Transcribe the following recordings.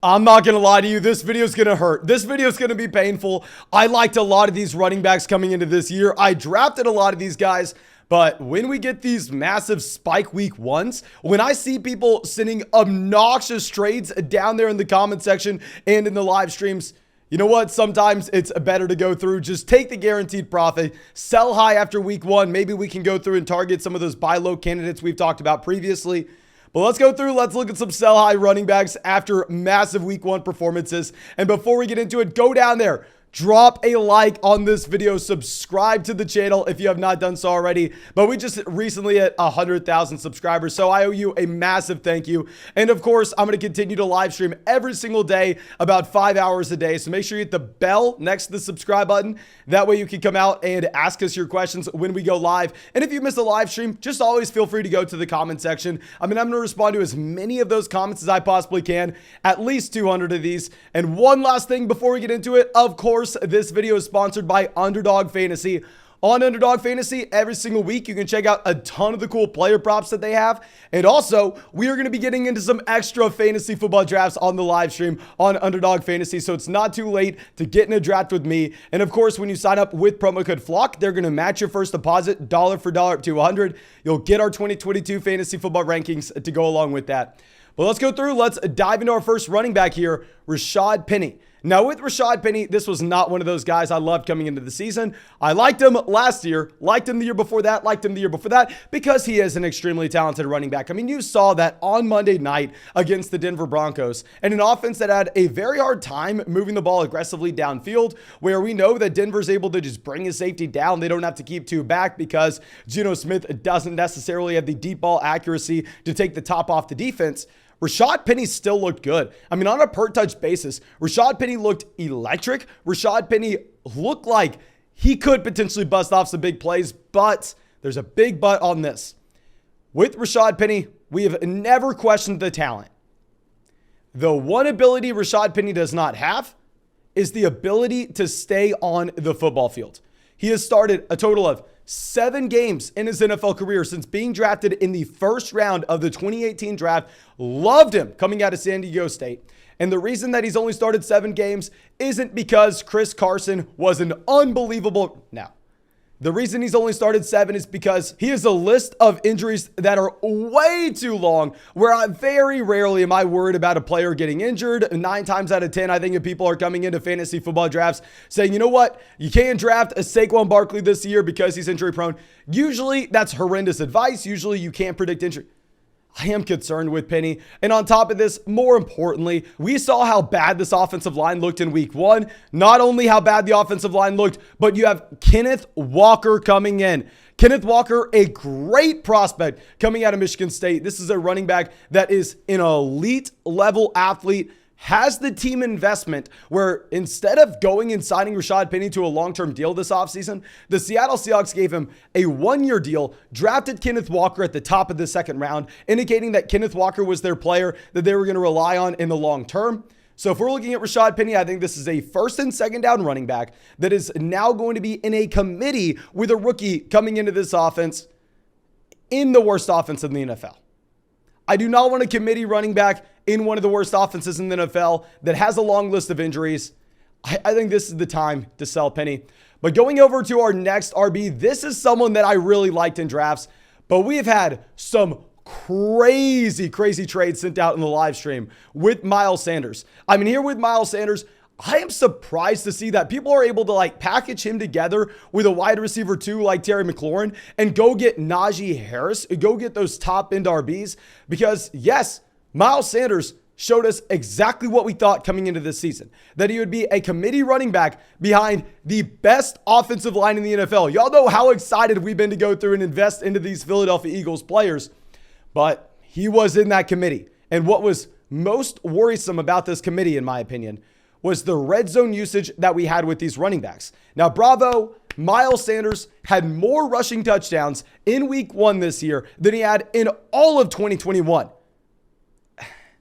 I'm not going to lie to you. This video is going to hurt. This video is going to be painful. I liked a lot of these running backs coming into this year. I drafted a lot of these guys. But when we get these massive spike week ones, when I see people sending obnoxious trades down there in the comment section and in the live streams, you know what? Sometimes it's better to go through. Just take the guaranteed profit, sell high after week one. Maybe we can go through and target some of those buy low candidates we've talked about previously. But let's go through. Let's look at some sell high running backs after massive week one performances. And before we get into it, go down there. Drop a like on this video, subscribe to the channel if you have not done so already. But we just recently hit 100,000 subscribers, so I owe you a massive thank you. And of course, I'm going to continue to live stream every single day, about 5 hours a day. So make sure you hit the bell next to the subscribe button. That way you can come out and ask us your questions when we go live. And if you miss a live stream, just always feel free to go to the comment section. I'm going to respond to as many of those comments as I possibly can, at least 200 of these. And one last thing before we get into it, of course, this video is sponsored by Underdog Fantasy. On Underdog Fantasy, every single week, you can check out a ton of the cool player props that they have. And also, we are going to be getting into some extra fantasy football drafts on the live stream on Underdog Fantasy. So it's not too late to get in a draft with me. And of course, when you sign up with promo code FLOCK, they're going to match your first deposit dollar for dollar up to 100. You'll get our 2022 fantasy football rankings to go along with that. But let's go through. Let's dive into our first running back here, Rashaad Penny. Now, with Rashaad Penny, this was not one of those guys I loved coming into the season. I liked him last year, liked him the year before that, liked him the year before that, because he is an extremely talented running back. I mean, you saw that on Monday night against the Denver Broncos, and an offense that had a very hard time moving the ball aggressively downfield, where we know that Denver's able to just bring his safety down. They don't have to keep two back because Geno Smith doesn't necessarily have the deep ball accuracy to take the top off the defense. Rashaad Penny still looked good. I mean, on a per touch basis, Rashaad Penny looked electric. Rashaad Penny looked like he could potentially bust off some big plays, but there's a big but on this. With Rashaad Penny, we have never questioned the talent. The one ability Rashaad Penny does not have is the ability to stay on the football field. He has started a total of 7 games in his NFL career since being drafted in the first round of the 2018 draft. Loved him coming out of San Diego State. And the reason that he's only started 7 games isn't because Chris Carson was an unbelievable... Now, the reason he's only started 7 is because he has a list of injuries that are way too long, where I very rarely am I worried about a player getting injured. 9 times out of 10, I think if people are coming into fantasy football drafts saying, you know what, you can't draft a Saquon Barkley this year because he's injury prone. Usually that's horrendous advice. Usually you can't predict injury. I am concerned with Penny. And on top of this, more importantly, we saw how bad this offensive line looked in week 1. Not only how bad the offensive line looked, but you have Kenneth Walker coming in. Kenneth Walker, a great prospect coming out of Michigan State. This is a running back that is an elite level athlete, has the team investment where instead of going and signing Rashaad Penny to a long-term deal this offseason, the Seattle Seahawks gave him a 1-year deal, drafted Kenneth Walker at the top of the 2nd round, indicating that Kenneth Walker was their player that they were going to rely on in the long term. So if we're looking at Rashaad Penny, I think this is a 1st and 2nd down running back that is now going to be in a committee with a rookie coming into this offense in the worst offense in the NFL. I do not want a committee running back in one of the worst offenses in the NFL that has a long list of injuries. I think this is the time to sell Penny. But going over to our next RB, this is someone that I really liked in drafts, but we have had some crazy trades sent out in the live stream with Miles Sanders. I mean, here with Miles Sanders, I am surprised to see that people are able to package him together with a wide receiver 2 like Terry McLaurin and go get Najee Harris, go get those top end RBs, because yes, Miles Sanders showed us exactly what we thought coming into this season, that he would be a committee running back behind the best offensive line in the NFL. Y'all know how excited we've been to go through and invest into these Philadelphia Eagles players, but he was in that committee. And what was most worrisome about this committee, in my opinion, was the red zone usage that we had with these running backs. Now, bravo, Miles Sanders had more rushing touchdowns in week 1 this year than he had in all of 2021.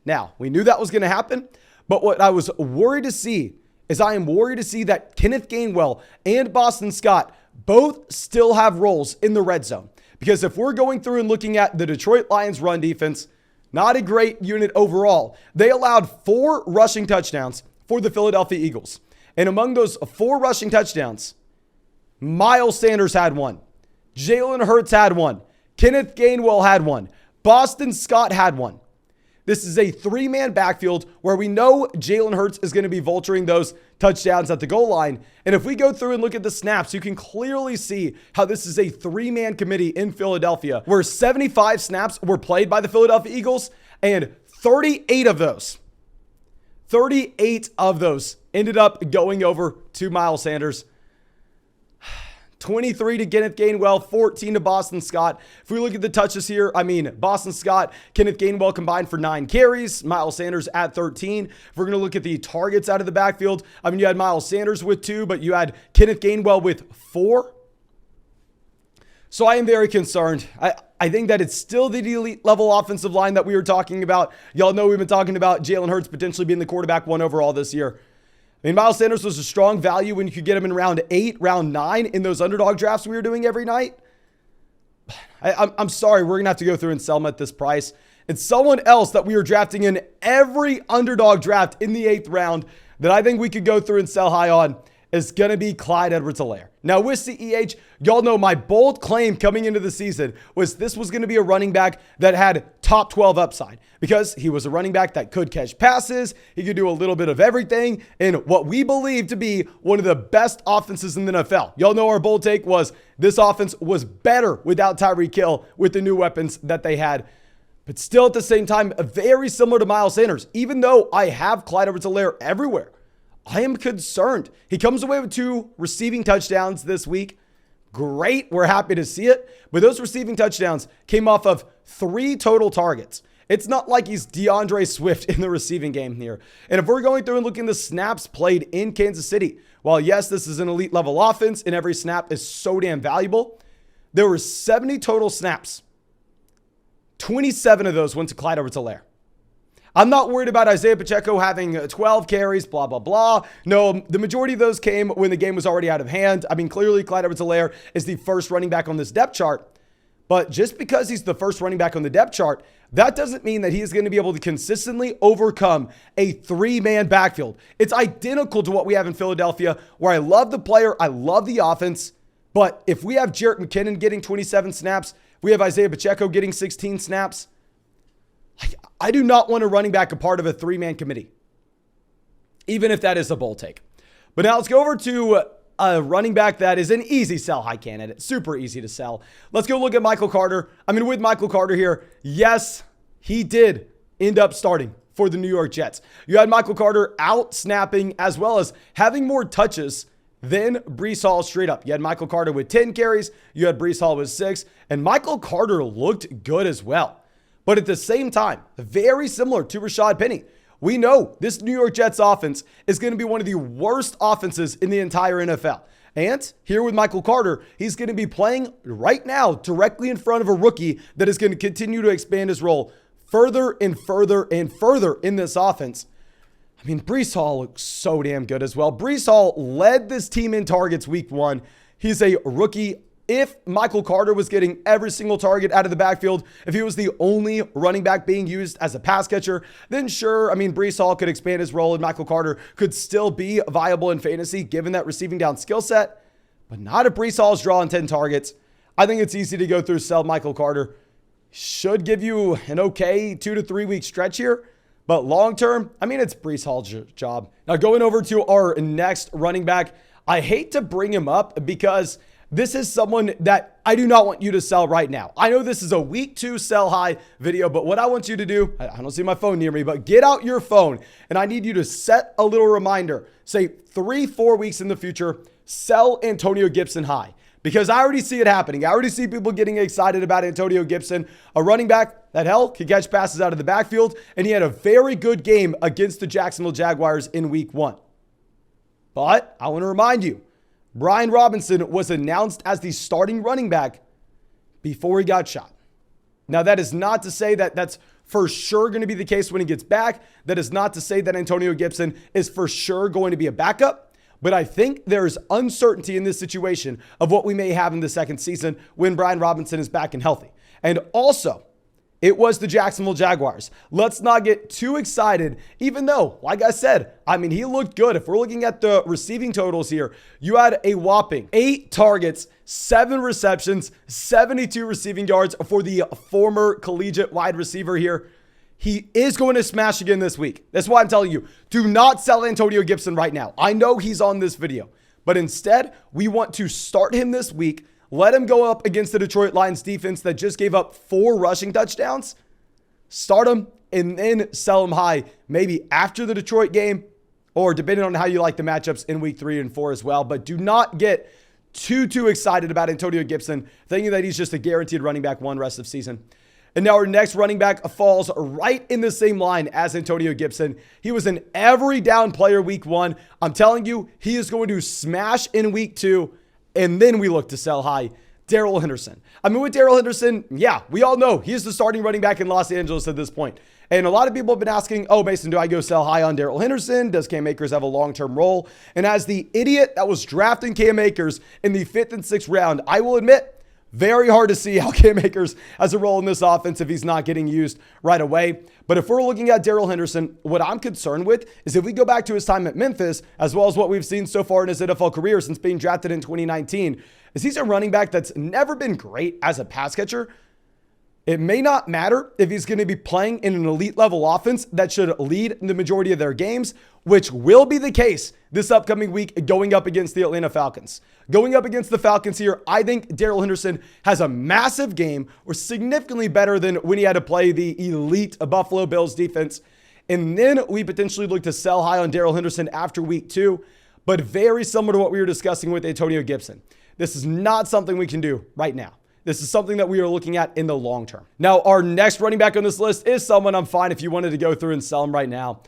Now, we knew that was going to happen, but what I was worried to see is I am worried to see that Kenneth Gainwell and Boston Scott both still have roles in the red zone. Because if we're going through and looking at the Detroit Lions run defense, Not a great unit overall. They allowed 4 rushing touchdowns for the Philadelphia Eagles. And among those 4 rushing touchdowns, Miles Sanders had 1. Jalen Hurts had 1. Kenneth Gainwell had 1. Boston Scott had 1. This is a 3-man backfield where we know Jalen Hurts is going to be vulturing those touchdowns at the goal line. And if we go through and look at the snaps, you can clearly see how this is a 3-man committee in Philadelphia, where 75 snaps were played by the Philadelphia Eagles, and 38 of those ended up going over to Miles Sanders. 23 to Kenneth Gainwell, 14 to Boston Scott. If we look at the touches here, Boston Scott, Kenneth Gainwell combined for 9 carries, Miles Sanders at 13. If we're going to look at the targets out of the backfield, you had Miles Sanders with 2, but you had Kenneth Gainwell with 4. So I am very concerned. I think that it's still the elite level offensive line that we were talking about. Y'all know we've been talking about Jalen Hurts potentially being the quarterback 1 overall this year. Miles Sanders was a strong value when you could get him in round 8, round 9 in those underdog drafts we were doing every night. I'm sorry, we're going to have to go through and sell him at this price. And someone else that we were drafting in every underdog draft in the 8th round that I think we could go through and sell high on is going to be Clyde EdwardsHelaire. Now with CEH, y'all know my bold claim coming into the season was this was going to be a running back that had top 12 upside because he was a running back that could catch passes. He could do a little bit of everything in what we believe to be one of the best offenses in the NFL. Y'all know our bold take was this offense was better without Tyreek Hill with the new weapons that they had. But still at the same time, very similar to Miles Sanders. Even though I have Clyde EdwardsHelaire everywhere, I am concerned. He comes away with 2 receiving touchdowns this week. Great. We're happy to see it. But those receiving touchdowns came off of 3 total targets. It's not like he's DeAndre Swift in the receiving game here. And if we're going through and looking at the snaps played in Kansas City, while yes, this is an elite level offense and every snap is so damn valuable, there were 70 total snaps. 27 of those went to Clyde EdwardsHelaire. I'm not worried about Isaiah Pacheco having 12 carries, blah, blah, blah. No, the majority of those came when the game was already out of hand. Clearly Clyde EdwardsHelaire is the first running back on this depth chart. But just because he's the first running back on the depth chart, that doesn't mean that he is going to be able to consistently overcome a 3-man backfield. It's identical to what we have in Philadelphia, where I love the player, I love the offense. But if we have Jerick McKinnon getting 27 snaps, if we have Isaiah Pacheco getting 16 snaps, I do not want a running back a part of a 3-man committee, even if that is a bold take. But now let's go over to a running back that is an easy sell high candidate, super easy to sell. Let's go look at Michael Carter. With Michael Carter here, yes, he did end up starting for the New York Jets. You had Michael Carter out snapping as well as having more touches than Breece Hall straight up. You had Michael Carter with 10 carries. You had Breece Hall with 6. And Michael Carter looked good as well. But at the same time, very similar to Rashaad Penny. We know this New York Jets offense is going to be one of the worst offenses in the entire NFL. And here with Michael Carter, he's going to be playing right now directly in front of a rookie that is going to continue to expand his role further and further and further in this offense. Breece Hall looks so damn good as well. Breece Hall led this team in targets week 1. He's a rookie. If Michael Carter was getting every single target out of the backfield, if he was the only running back being used as a pass catcher, then sure, Breece Hall could expand his role and Michael Carter could still be viable in fantasy given that receiving down skill set, but not if Breece Hall's drawing 10 targets. I think it's easy to go through sell Michael Carter. Should give you an okay 2 to 3 week stretch here, but long term, it's Breece Hall's job. Now going over to our next running back, I hate to bring him up because this is someone that I do not want you to sell right now. I know this is a week 2 sell high video, but what I want you to do, I don't see my phone near me, but get out your phone and I need you to set a little reminder. Say 3-4 weeks in the future, sell Antonio Gibson high. Because I already see it happening. I already see people getting excited about Antonio Gibson, a running back that could catch passes out of the backfield, and he had a very good game against the Jacksonville Jaguars in week 1. But I want to remind you, Brian Robinson was announced as the starting running back before he got shot. Now, that is not to say that that's for sure going to be the case when he gets back. That is not to say that Antonio Gibson is for sure going to be a backup. But I think there is uncertainty in this situation of what we may have in the second season when Brian Robinson is back and healthy. And also, It was the Jacksonville Jaguars. Let's not get too excited, even though, like I said, I mean, he looked good. If we're looking at the receiving totals here, you had a whopping 8 targets, 7 receptions, 72 receiving yards for the former collegiate wide receiver here. He is going to smash again this week. That's why I'm telling you, do not sell Antonio Gibson right now. I know he's on this video, but instead, we want to start him this week. Let him go up against the Detroit Lions defense that just gave up 4 rushing touchdowns. Start him and then sell him high, maybe after the Detroit game, or depending on how you like the matchups in week 3 and 4 as well. But do not get too excited about Antonio Gibson, thinking that he's just a guaranteed running back 1 rest of season. And now our next running back falls right in the same line as Antonio Gibson. He was an every down player week 1. I'm telling you, he is going to smash in week 2. And then we look to sell high. Darryl Henderson. I mean, with Darryl Henderson, yeah, we all know he's the starting running back in Los Angeles at this point. And a lot of people have been asking, oh, Mason, do I go sell high on Darryl Henderson? Does Cam Akers have a long-term role? And as the idiot that was drafting Cam Akers in the 5th and 6th round, I will admit, very hard to see how Cam Akers has a role in this offense if he's not getting used right away. But if we're looking at Darryl Henderson, what I'm concerned with is if we go back to his time at Memphis, as well as what we've seen so far in his NFL career since being drafted in 2019, is he's a running back that's never been great as a pass catcher. It may not matter if he's going to be playing in an elite level offense that should lead the majority of their games, which will be the case this upcoming week going up against the Atlanta Falcons. Going up against the Falcons here, I think Darryl Henderson has a massive game, or significantly better than when he had to play the elite Buffalo Bills defense. And then we potentially look to sell high on Darryl Henderson after week 2, but very similar to what we were discussing with Antonio Gibson. This is not something we can do right now. This is something that we are looking at in the long term. Now, our next running back on this list is someone I'm fine if you wanted to go through and sell him right now.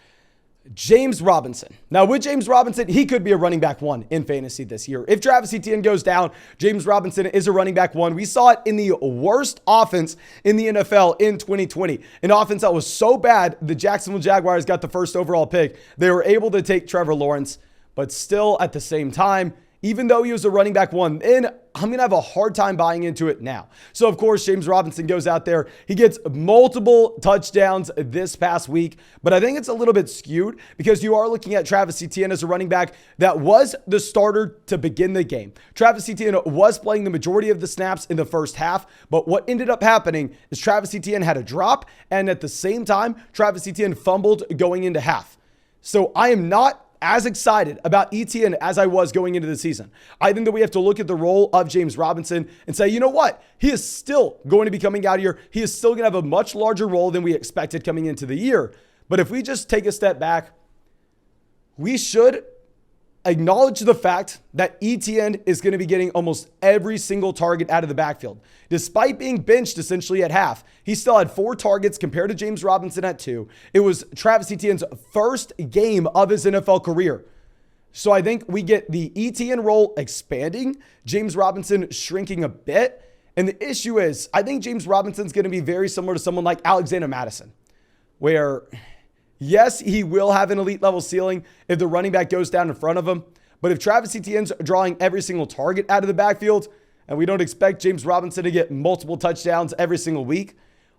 James Robinson. Now, with James Robinson, he could be a running back 1 in fantasy this year. If Travis Etienne goes down, James Robinson is a running back 1. We saw it in the worst offense in the NFL in 2020. An offense that was so bad, the Jacksonville Jaguars got the first overall pick. They were able to take Trevor Lawrence, but still at the same time, even though he was a running back 1, then I'm going to have a hard time buying into it now. So, of course, James Robinson goes out there. He gets multiple touchdowns this past week, but I think it's a little bit skewed because you are looking at Travis Etienne as a running back that was the starter to begin the game. Travis Etienne was playing the majority of the snaps in the first half, but what ended up happening is Travis Etienne had a drop, and at the same time, Travis Etienne fumbled going into half. So I am not as excited about Etienne as I was going into the season. I think that we have to look at the role of James Robinson and say, you know what? He is still going to be coming out here. He is still going to have a much larger role than we expected coming into the year. But if we just take a step back, we should acknowledge the fact that Etienne is going to be getting almost every single target out of the backfield. Despite being benched essentially at half, he still had 4 targets compared to James Robinson at 2. It was Travis Etienne's first game of his NFL career. So I think we get the Etienne role expanding, James Robinson shrinking a bit. And the issue is, I think James Robinson's going to be very similar to someone like Alexander Mattison, where yes, he will have an elite level ceiling if the running back goes down in front of him. But if Travis Etienne's drawing every single target out of the backfield, and we don't expect James Robinson to get multiple touchdowns every single week,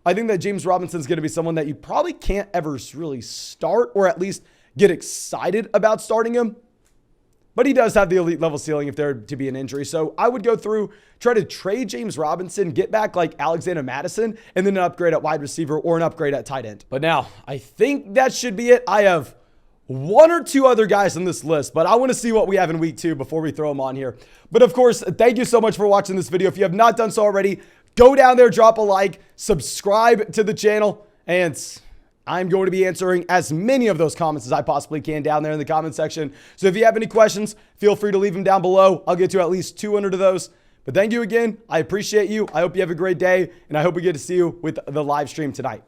I think that James Robinson's going to be someone that you probably can't ever really start, or at least get excited about starting him. But he does have the elite level ceiling if there to be an injury. So I would go through, try to trade James Robinson, get back like Alexander Mattison, and then an upgrade at wide receiver or an upgrade at tight end. But now, I think that should be it. I have 1 or 2 other guys on this list, but I want to see what we have in week 2 before we throw them on here. But of course, thank you so much for watching this video. If you have not done so already, go down there, drop a like, subscribe to the channel, and I'm going to be answering as many of those comments as I possibly can down there in the comment section. So if you have any questions, feel free to leave them down below. I'll get to at least 200 of those. But thank you again. I appreciate you. I hope you have a great day, and I hope we get to see you with the live stream tonight.